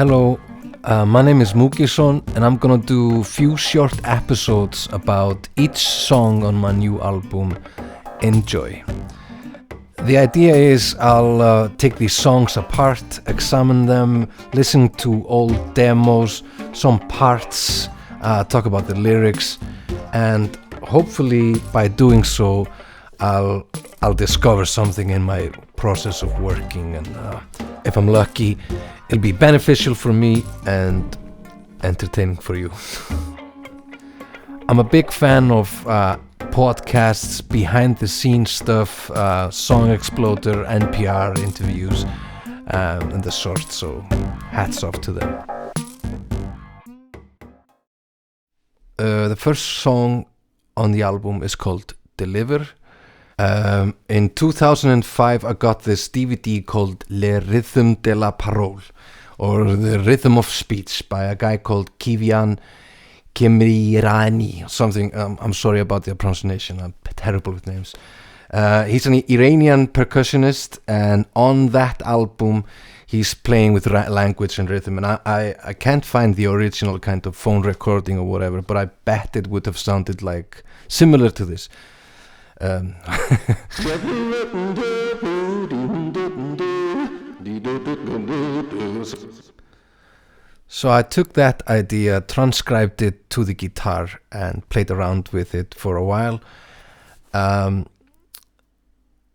Hello, my name is Mugison, and I'm gonna do few short episodes about each song on my new album. Enjoy. The idea is I'll take these songs apart, examine them, listen to old demos, some parts, talk about the lyrics, and hopefully by doing so I'll discover something in my process of working, and if I'm lucky it'll be beneficial for me and entertaining for you. I'm a big fan of podcasts, behind the scenes stuff, Song Exploder, NPR interviews, and the sort, so hats off to them. The first song on the album is called Deliver. In 2005 I got this DVD called Le Rhythm de la Parole, or The Rhythm of Speech, by a guy called Kivian Kimirani, something. I'm sorry about the pronunciation, I'm terrible with names. He's an Iranian percussionist, and on that album he's playing with language and rhythm, and I can't find the original kind of phone recording or whatever, but I bet it would have sounded like similar to this. So I took that idea, transcribed it to the guitar, and played around with it for a while. And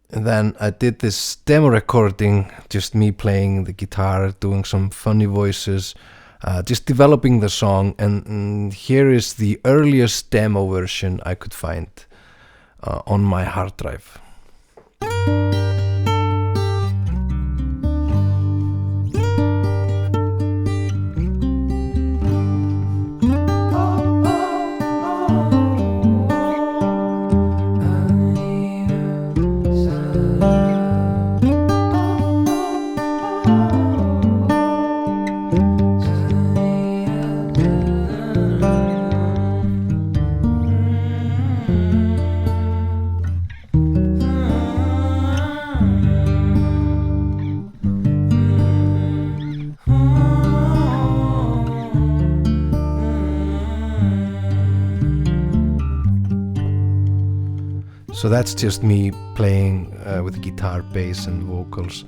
then I did this demo recording, just me playing the guitar, doing some funny voices, just developing the song. And here is the earliest demo version I could find on my hard drive. So that's just me playing with guitar, bass, and vocals.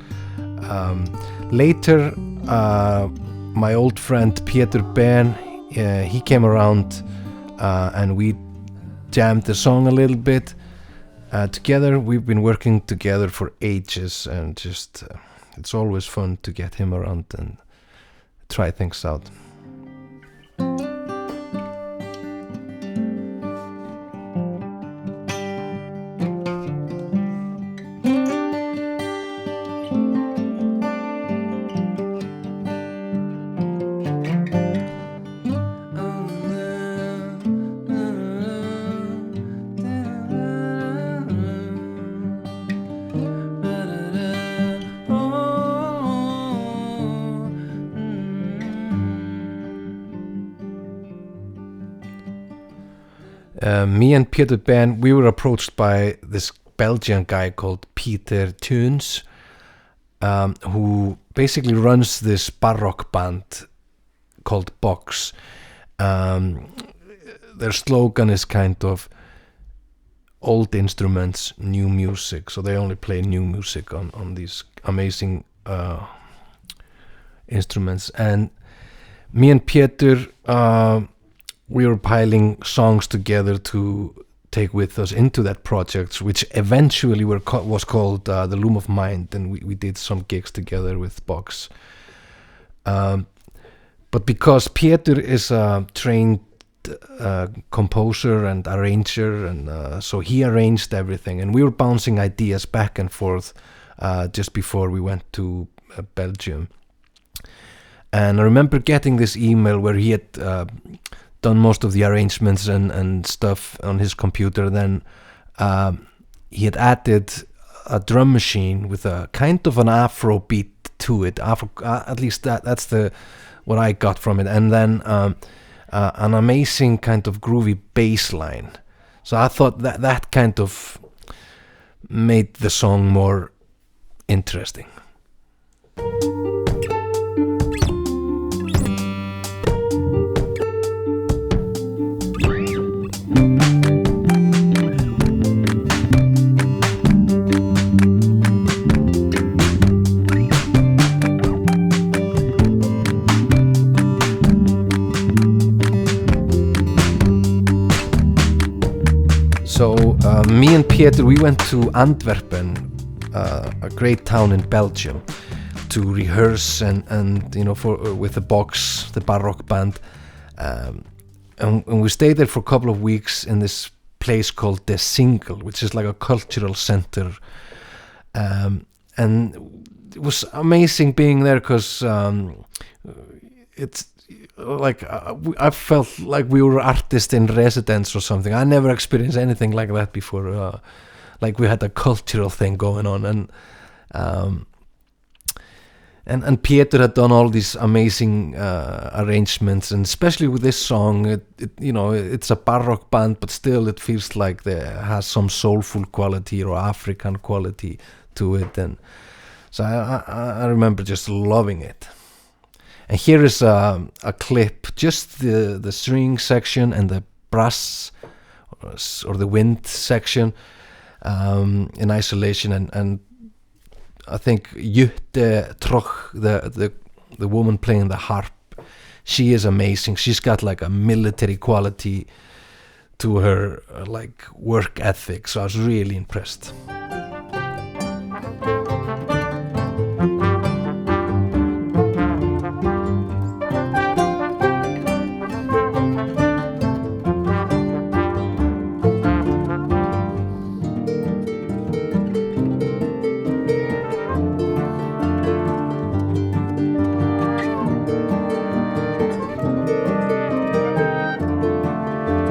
Later, my old friend Peter Ben, he came around and we jammed the song a little bit together. We've been working together for ages, and just it's always fun to get him around and try things out. Me and Peter Ben, we were approached by this Belgian guy called Peter Tunes, who basically runs this baroque band called B.O.X. Their slogan is kind of old instruments, new music. So they only play new music on these amazing instruments. And me and Peter, we were piling songs together to take with us into that project, which eventually was called The Loom of Mind, and we did some gigs together with B.O.X. But because Peter is a trained composer and arranger, and so he arranged everything, and we were bouncing ideas back and forth just before we went to Belgium. And I remember getting this email where he had done most of the arrangements and stuff on his computer. Then he had added a drum machine with a kind of an Afro beat to it. At least that's what I got from it. And then an amazing kind of groovy bass line. So I thought that kind of made the song more interesting. So me and Peter, we went to Antwerpen, a great town in Belgium, to rehearse and with the B.O.X, the Baroque band, and we stayed there for a couple of weeks in this place called The Single, which is like a cultural center, and it was amazing being there because it's like I felt like we were artists in residence or something. I never experienced anything like that before. Like we had a cultural thing going on, and Peter had done all these amazing arrangements, and especially with this song, it's a Baroque band, but still it feels like it has some soulful quality or African quality to it, and so I remember just loving it. And here is a clip, just the string section and the brass or the wind section in isolation, and I think Jutta Troch, the woman playing the harp, she is amazing. She's got like a military quality to her like work ethic, so I was really impressed.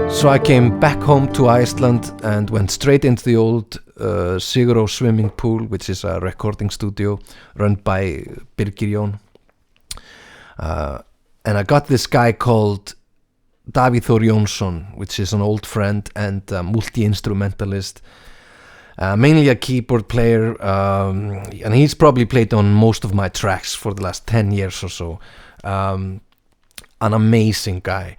So I came back home to Iceland and went straight into the old Siguró swimming pool, which is a recording studio run by Birgir Jón. And I got this guy called Davíð Jónsson, which is an old friend and a multi-instrumentalist, mainly a keyboard player, and he's probably played on most of my tracks for the last 10 years or so. An amazing guy.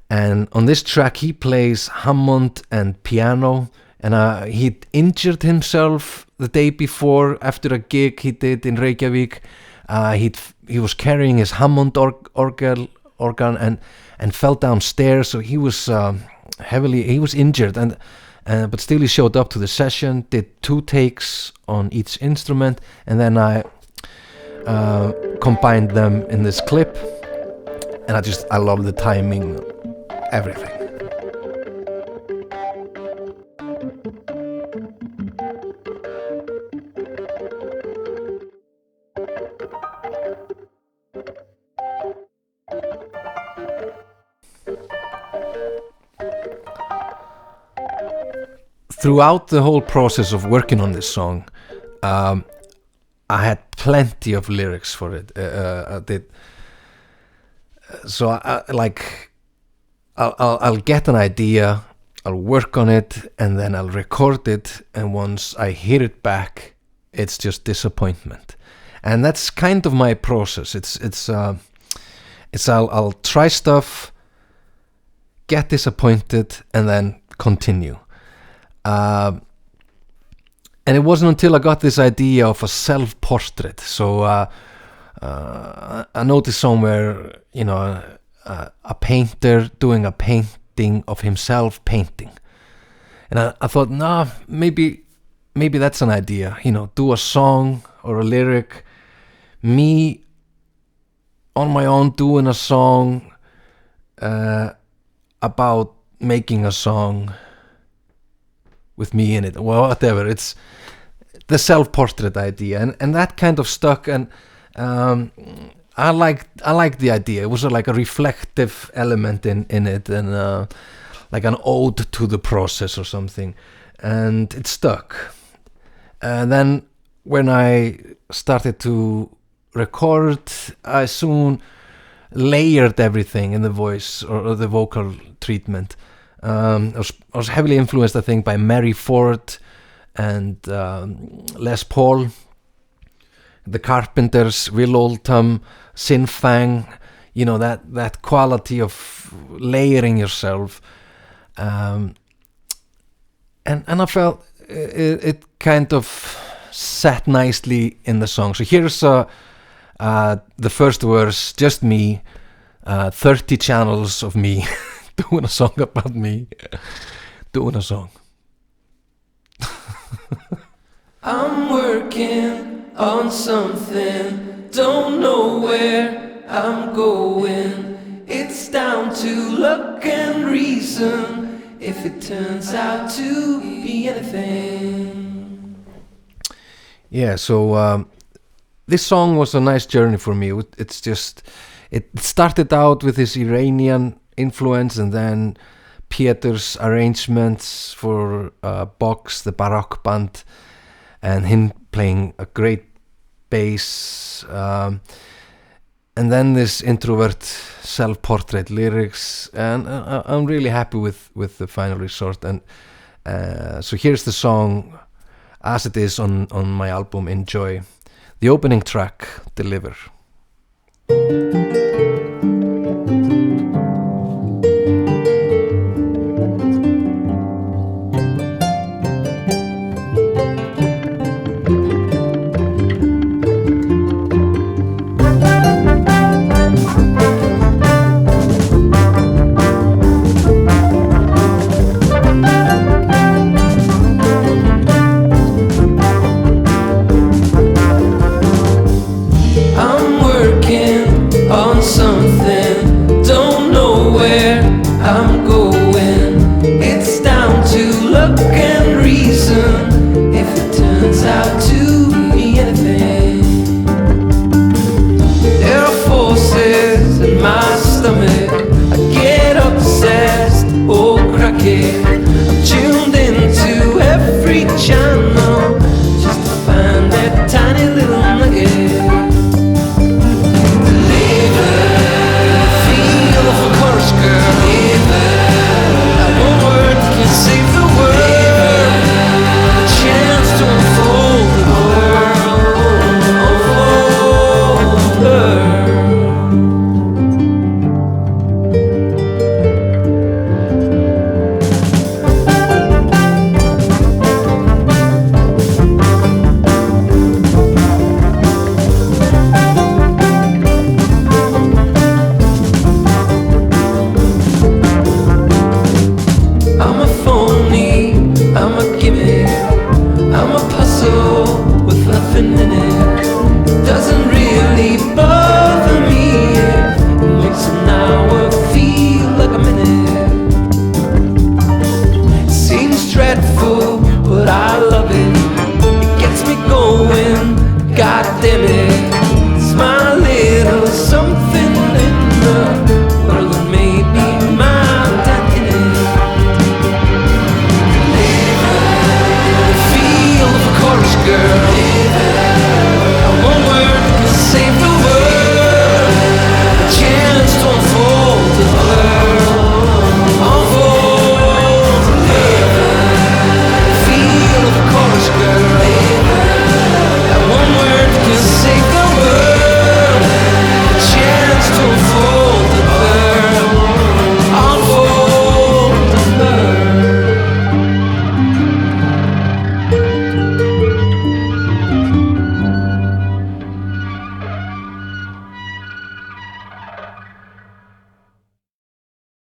And on this track he plays Hammond and piano, and he'd injured himself the day before after a gig he did in Reykjavik. He was carrying his Hammond organ and fell downstairs, so he was injured, and but still he showed up to the session, did 2 takes on each instrument, and then I combined them in this clip, and I love the timing, everything. Throughout the whole process of working on this song, I had plenty of lyrics for it. I did. So I'll get an idea, I'll work on it, and then I'll record it, and once I hear it back, it's just disappointment. And that's kind of my process. I'll try stuff, get disappointed, and then continue. And it wasn't until I got this idea of a self-portrait. So I noticed somewhere, a painter doing a painting of himself painting, and I thought, maybe that's an idea. Do a song or a lyric, me on my own doing a song about making a song with me in it, well, whatever. It's the self-portrait idea, and that kind of stuck, and I liked the idea. It was like a reflective element in it, and like an ode to the process or something, and it stuck. And then when I started to record, I soon layered everything in the voice or the vocal treatment. I was heavily influenced, I think, by Mary Ford and Les Paul, the Carpenters, Will Oldham, Sinn Fang, that quality of layering yourself, and I felt it kind of sat nicely in the song. So here's the first verse, just me, 30 channels of me doing a song about me, doing a song. I'm working on something, don't know where I'm going. It's down to luck and reason, if it turns out to be anything. Yeah, so this song was a nice journey for me. It started out with this Iranian influence, and then Peter's arrangements for B.O.X, the Baroque band, and him playing a great bass, and then this introvert self-portrait lyrics, and I'm really happy with the final result. And so here's the song as it is on my album Enjoy. The opening track, Deliver.